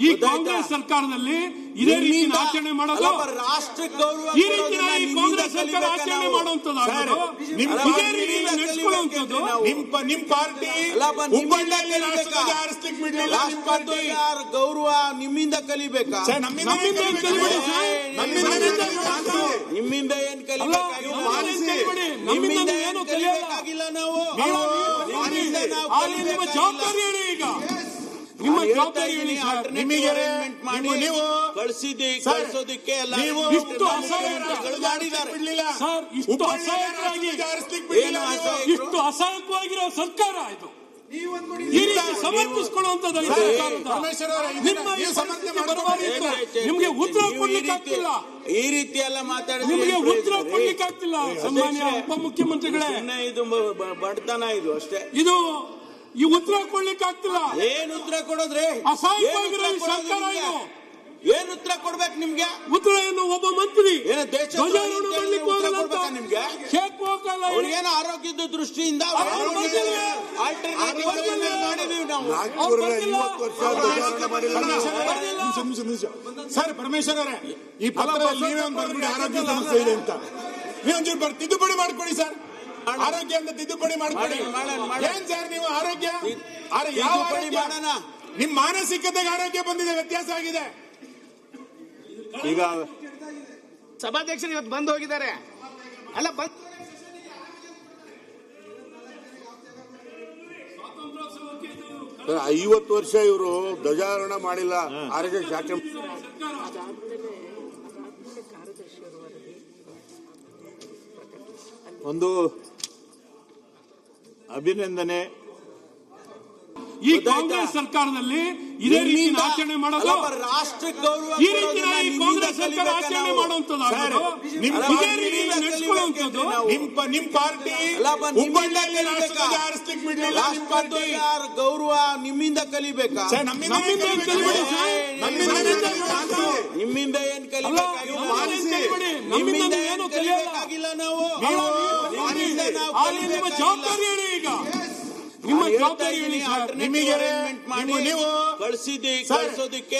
ಈ ಕಾಂಗ್ರೆಸ್ ಸರ್ಕಾರದಲ್ಲಿ ಇದೇ ರೀತಿ ಆಚರಣೆ ಮಾಡೋದು ರಾಷ್ಟ್ರ ಗೌರವ ಈ ರೀತಿ ಈ ಕಾಂಗ್ರೆಸ್ ಸರ್ಕಾರ ಆಚರಣೆ ಮಾಡುವಂತದ್ದು ನಿಮ್ ಪಾರ್ಟಿ ಹುಬ್ಬಳ್ಳಿಯಲ್ಲಿ ಗೌರವ ನಿಮ್ಮಿಂದ ಕಲಿಬೇಕಾ? ನಿಮ್ಮಿಂದ ಏನ್ ಕಲಿಬೇಕಾಗಿಲ್ಲ ನಾವು. ನಿಮ್ಮ ಜವಾಬ್ದಾರಿ ಹೇಳಿ, ಈಗ ನಿಮ್ಮ ಜವಾಬ್ದಾರಿ ಹೇಳಿ ಸರ್. ನೀವು ಕಳಿಸೋದಕ್ಕೆ ಇಷ್ಟು ಅಸಹಾಯಕವಾಗಿರೋ ಸರ್ಕಾರ ಇದು. ಈ ರೀತಿ ಸಮರ್ಥಿಸಿಕೊಳ್ಳುವಂತದ್ದು ನಿಮ್ಗೆ ಉತ್ತರ ಕೊಡ್ಲಿಕ್ಕೆ ಆಗ್ತಿಲ್ಲ. ಈ ರೀತಿ ಎಲ್ಲ ಮಾತಾಡಿದ್ರೆ ನಿಮ್ಗೆ ಉತ್ತರ ಕೊಡ್ಲಿಕ್ಕೆ ಆಗ್ತಿಲ್ಲ ಸನ್ಮಾನ್ಯ ಉಪಮುಖ್ಯಮಂತ್ರಿಗಳೇ. ಇದು ಬಡತನ ಇದು ಅಷ್ಟೇ. ಇದು ಈ ಉತ್ತರ ಕೊಡ್ಲಿಕ್ಕೆ ಆಗ್ತಿಲ್ಲ. ಏನ್ ಉತ್ತರ ಕೊಡೋದ್ರಿ? ಅಸಹಾಯಕವಾಗಿರೋ ಸರ್ಕಾರ ಇದು. ಏನ್ ಉತ್ತರ ಕೊಡ್ಬೇಕು ನಿಮ್ಗೆ? ಉತ್ತರ ಏನು? ಒಬ್ಬ ಮಂತ್ರಿ ಧ್ವಜಾರೋಹಣ ಮಾಡ್ಲಿಕ್ಕೆ ಹೋಗಲ್ಲ ನಿಮ್ಗೆ. ಅವ್ರಿಗೇನು ಆರೋಗ್ಯದ ದೃಷ್ಟಿಯಿಂದ ಮಾಡಿದೀವಿ ನಾವು. ಸರ್ ಪರಮೇಶ್ವರ್ ಅವರೇ, ಈ ಪತ್ರದಲ್ಲಿ ನೀವೇ ಒಂದು ಬರ್ಬಿಡಿ ಆರೋಗ್ಯ ಸಮಸ್ಯೆ ಇದೆ ಅಂತ. ನೀವೊಂಚೂರು ತಿದ್ದುಪಡಿ ಮಾಡ್ಕೊಡಿ ಸರ್. ಆರೋಗ್ಯ ಅಂತ ತಿದ್ದುಪಡಿ ಮಾಡ್ಕೊಡಿ. ಏನ್ ಸರ್ ನೀವು ಆರೋಗ್ಯ ಯಾವ ಮಾಡೋಣ? ನಿಮ್ ಮಾನಸಿಕತೆಗೆ ಆರೋಗ್ಯ ಬಂದಿದೆ, ವ್ಯತ್ಯಾಸ ಆಗಿದೆ. ಈಗ ಸಭಾಧ್ಯಕ್ಷರು ಇವತ್ತು ಬಂದು ಹೋಗಿದ್ದಾರೆ ಅಲ್ಲ. 50 ವರ್ಷ ಇವರು ಧ್ವಜಾರೋಹಣ ಮಾಡಿಲ್ಲ. ಆರೋಗ್ಯ ಶಾಖೆ ಒಂದು ಅಭಿನಂದನೆ. ಈ ಕಾಂಗ್ರೆಸ್ ಸರ್ಕಾರದಲ್ಲಿ ಇದೇ ರೀತಿ ಆಚರಣೆ ಮಾಡೋದು ರಾಷ್ಟ್ರ ಗೌರವ ಈ ರೀತಿ ಈ ಕಾಂಗ್ರೆಸ್ ಸರ್ಕಾರ ಆಚರಣೆ ಮಾಡುವಂತದ್ದು ನಿಮ್ ಪಾರ್ಟಿ ಹುಬ್ಬಳ್ಳಿಯಲ್ಲಿ ಗೌರವ ನಿಮ್ಮಿಂದ ಕಲಿಬೇಕಾ? ನಿಮ್ಮಿಂದ ಏನ್ ಕಲಿಬೇಕಾಗಿಲ್ಲ ನಾವು. ನಿಮ್ಮ ಜವಾಬ್ದಾರಿ ಹೇಳಿ, ಈಗ ನಿಮ್ಮ ಜವಾಬ್ದಾರಿ ಹೇಳಿ ಸರ್. ನೀವು ಕಳಿಸೋದಕ್ಕೆ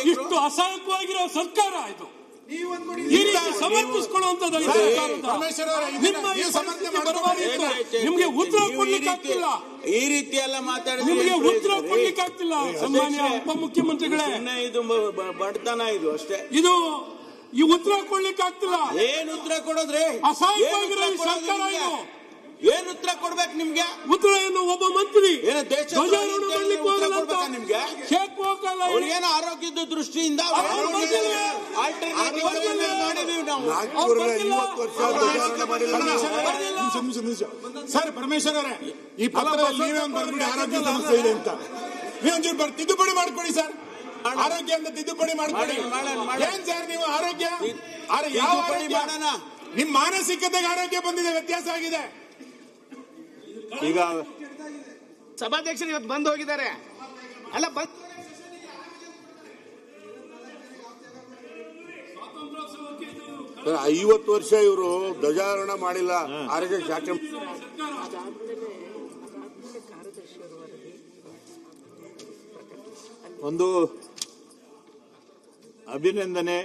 ಇಷ್ಟು ಅಸಹಾಯಕವಾಗಿರೋ ಸರ್ಕಾರ ಇದು. ಈ ರೀತಿ ಸಮರ್ಥಿಸಿಕೊಳ್ಳುವಂತದ್ದು ನಿಮ್ಗೆ ಉತ್ತರ ಕೊಡ್ಲಿಕ್ಕೆ ಆಗ್ತಿಲ್ಲ. ಈ ರೀತಿ ಎಲ್ಲ ಮಾತಾಡಿದ್ರೆ ನಿಮ್ಗೆ ಉತ್ತರ ಕೊಡ್ಲಿಕ್ಕೆ ಆಗ್ತಿಲ್ಲ ಸನ್ಮಾನ್ಯ ಉಪಮುಖ್ಯಮಂತ್ರಿಗಳೇ. ಇದು ಬಡತನ ಇದು ಅಷ್ಟೇ. ಇದು ಈ ಉತ್ತರ ಕೊಡ್ಲಿಕ್ಕೆ ಆಗ್ತಿಲ್ಲ. ಏನ್ ಉತ್ತರ ಕೊಡೋದ್ರಿ? ಅಸಹಾಯಕವಾಗಿರೋ ಸರ್ಕಾರ ಇದು. ಏನ್ ಉತ್ತರ ಕೊಡ್ಬೇಕು ನಿಮ್ಗೆ? ಉತ್ತರ ಏನು? ಒಬ್ಬ ಮಂತ್ರಿ ಧ್ವಜಾರೋಹಣ ಮಾಡ್ಲಿಕ್ಕೆ ಹೋಗಲ್ಲ ನಿಮ್ಗೆ. ಅವ್ರಿಗೇನು ಆರೋಗ್ಯದ ದೃಷ್ಟಿಯಿಂದ ಮಾಡಿದೀವಿ ನಾವು. 50 ವರ್ಷ ಧ್ವಜಾರೋಹಣ ಮಾಡಿಲ್ಲ. ಸರ್ ಪರಮೇಶ್ವರ್ ಅವರೇ, ಈ ಪತ್ರದಲ್ಲಿ ನೀವೇ ಒಂದು ಬರ್ಬಿಡಿ ಆರೋಗ್ಯ ಸಮಸ್ಯೆ ಇದೆ ಅಂತ. ನೀವೊಂಚೂರು ತಿದ್ದುಪಡಿ ಮಾಡ್ಕೊಡಿ ಸರ್. ಆರೋಗ್ಯ ಅಂತ ತಿದ್ದುಪಡಿ ಮಾಡ್ಕೊಡಿ. ಏನ್ ಸರ್ ನೀವು ಆರೋಗ್ಯ ಯಾವ ಮಾಡೋಣ? ನಿಮ್ ಮಾನಸಿಕತೆಗೆ ಆರೋಗ್ಯ ಬಂದಿದೆ, ವ್ಯತ್ಯಾಸ ಆಗಿದೆ. ಈಗ ಸಭಾಧ್ಯಕ್ಷರು ಇವತ್ತು ಬಂದು ಹೋಗಿದ್ದಾರೆ ಅಲ್ಲ. 50 ವರ್ಷ ಇವರು ಧ್ವಜಾರೋಹಣ ಮಾಡಿಲ್ಲ. ಆರೋಗ್ಯ ಶಾಖೆ ಒಂದು ಅಭಿನಂದನೆ.